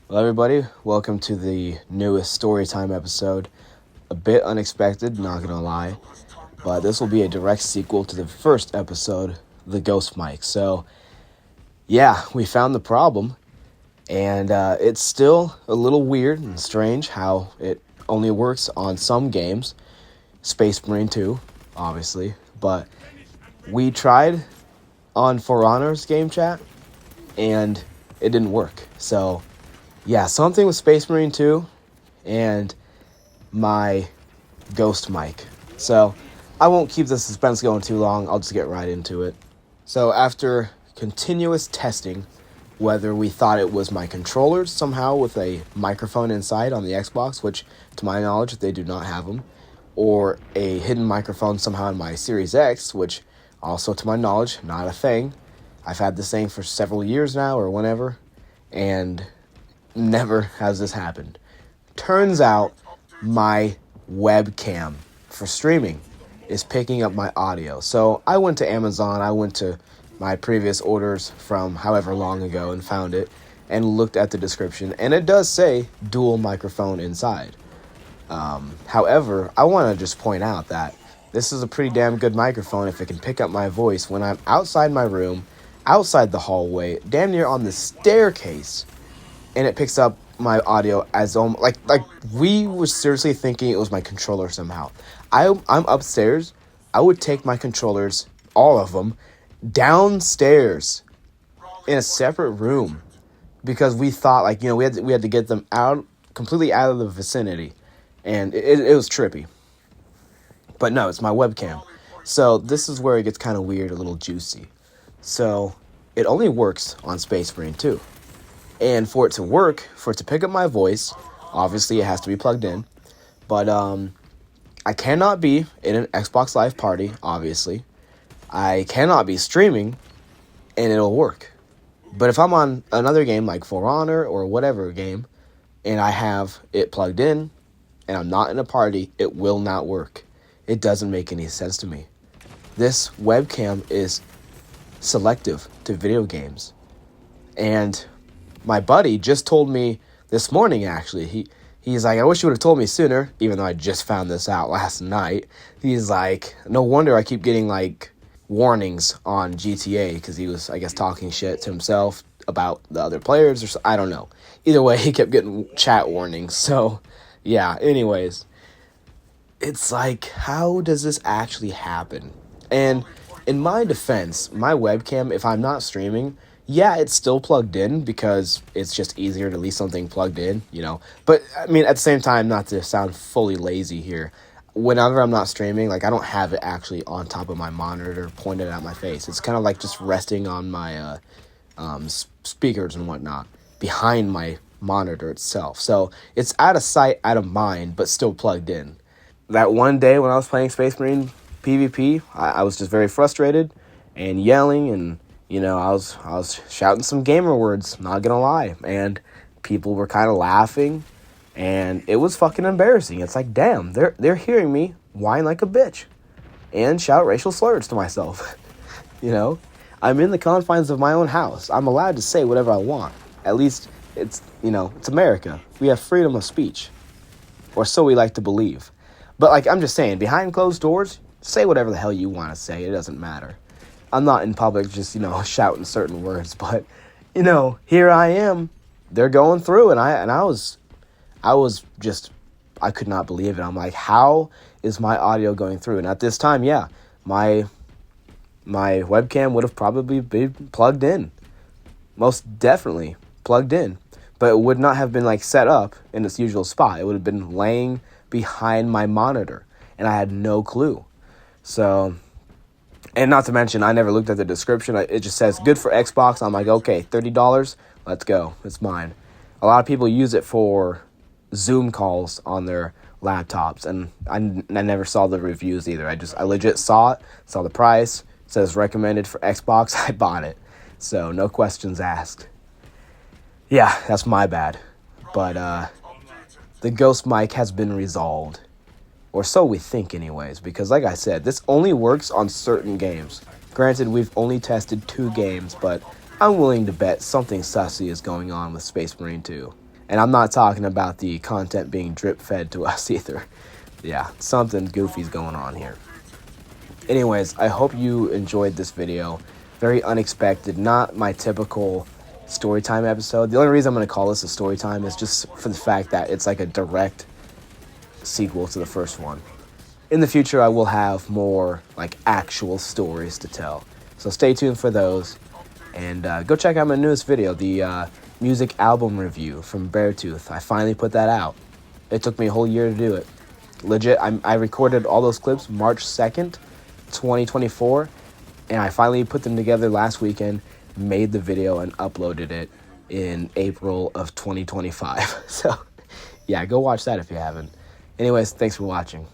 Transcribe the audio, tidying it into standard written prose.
Hello, everybody. Welcome to the newest Storytime episode. A bit unexpected, not gonna lie, but this will be a direct sequel to the first episode, the Ghost Mic. So, yeah, we found the problem, and it's still a little weird and strange how it only works on some games. Space Marine 2, obviously, but we tried on For Honor's game chat, and it didn't work. So, yeah, something with Space Marine 2 and my Ghost Mic. So I won't keep the suspense going too long. I'll just get right into it. So after continuous testing, whether we thought it was my controllers somehow with a microphone inside on the Xbox, which to my knowledge they do not have them, or a hidden microphone somehow in my Series X, which also to my knowledge not a thing. I've had this thing for several years now or whenever, and never has this happened. Turns out my webcam for streaming is picking up my audio. So I went to Amazon, I went to my previous orders from however long ago and found it and looked at the description, and it does say dual microphone inside. However, I want to just point out that this is a pretty damn good microphone if it can pick up my voice when I'm outside my room, outside the hallway, damn near on the staircase, and it picks up my audio as like we were seriously thinking it was my controller somehow. I'm upstairs. I would take my controllers, all of them, downstairs in a separate room because we thought we had to get them completely out of the vicinity, and it was trippy. But no, it's my webcam. So this is where it gets kind of weird, a little juicy. So it only works on Space Marine 2. And for it to work, for it to pick up my voice, obviously it has to be plugged in. But I cannot be in an Xbox Live party, obviously. I cannot be streaming, and it'll work. But if I'm on another game like For Honor or whatever game, and I have it plugged in, and I'm not in a party, it will not work. It doesn't make any sense to me. This webcam is selective to video games. And my buddy just told me this morning, actually. He's like, I wish you would have told me sooner, even though I just found this out last night. He's like, no wonder I keep getting, warnings on GTA, because he was, I guess, talking shit to himself about the other players, or I don't know. Either way, he kept getting chat warnings. So, yeah, anyways. It's like, how does this actually happen? And in my defense, my webcam, if I'm not streaming, yeah, it's still plugged in because it's just easier to leave something plugged in, But, I mean, at the same time, not to sound fully lazy here, whenever I'm not streaming, I don't have it actually on top of my monitor pointed at my face. It's kind of like just resting on my speakers and whatnot behind my monitor itself. So it's out of sight, out of mind, but still plugged in. That one day when I was playing Space Marine PvP, I was just very frustrated and yelling, and I was shouting some gamer words, not gonna lie, and people were kind of laughing, and it was fucking embarrassing. It's like, damn, they're hearing me whine like a bitch and shout racial slurs to myself. I'm in the confines of my own house. I'm allowed to say whatever I want. At least it's America. We have freedom of speech, or so we like to believe. But I'm just saying, behind closed doors, say whatever the hell you want to say. It doesn't matter. I'm not in public just, shouting certain words, but, here I am. They're going through, and I was just, I could not believe it. I'm like, how is my audio going through? And at this time, yeah, my webcam would have probably been plugged in. Most definitely plugged in. But it would not have been, set up in its usual spot. It would have been laying behind my monitor, and I had no clue. So, and not to mention, I never looked at the description. It just says good for Xbox. I'm like, okay, $30, let's go, it's mine. A lot of people use it for Zoom calls on their laptops, and I never saw the reviews either. I legit saw the price, it says recommended for Xbox. I bought it, so no questions asked. Yeah, that's my bad. But the Ghost Mic has been resolved. Or so we think anyways, because like I said, this only works on certain games. Granted, we've only tested 2 games, but I'm willing to bet something sussy is going on with Space Marine 2. And I'm not talking about the content being drip fed to us either. Yeah, something goofy's going on here. Anyways, I hope you enjoyed this video. Very unexpected, not my typical storytime episode. The only reason I'm going to call this a storytime is just for the fact that it's like a direct sequel to the first one. In the future, I will have more like actual stories to tell. So stay tuned for those. And go check out my newest video, the music album review from Beartooth. I finally put that out. It took me a whole year to do it. Legit, I recorded all those clips March 2nd, 2024, and I finally put them together last weekend, made the video, and uploaded it in April of 2025. So, yeah, go watch that if you haven't. Anyways, thanks for watching.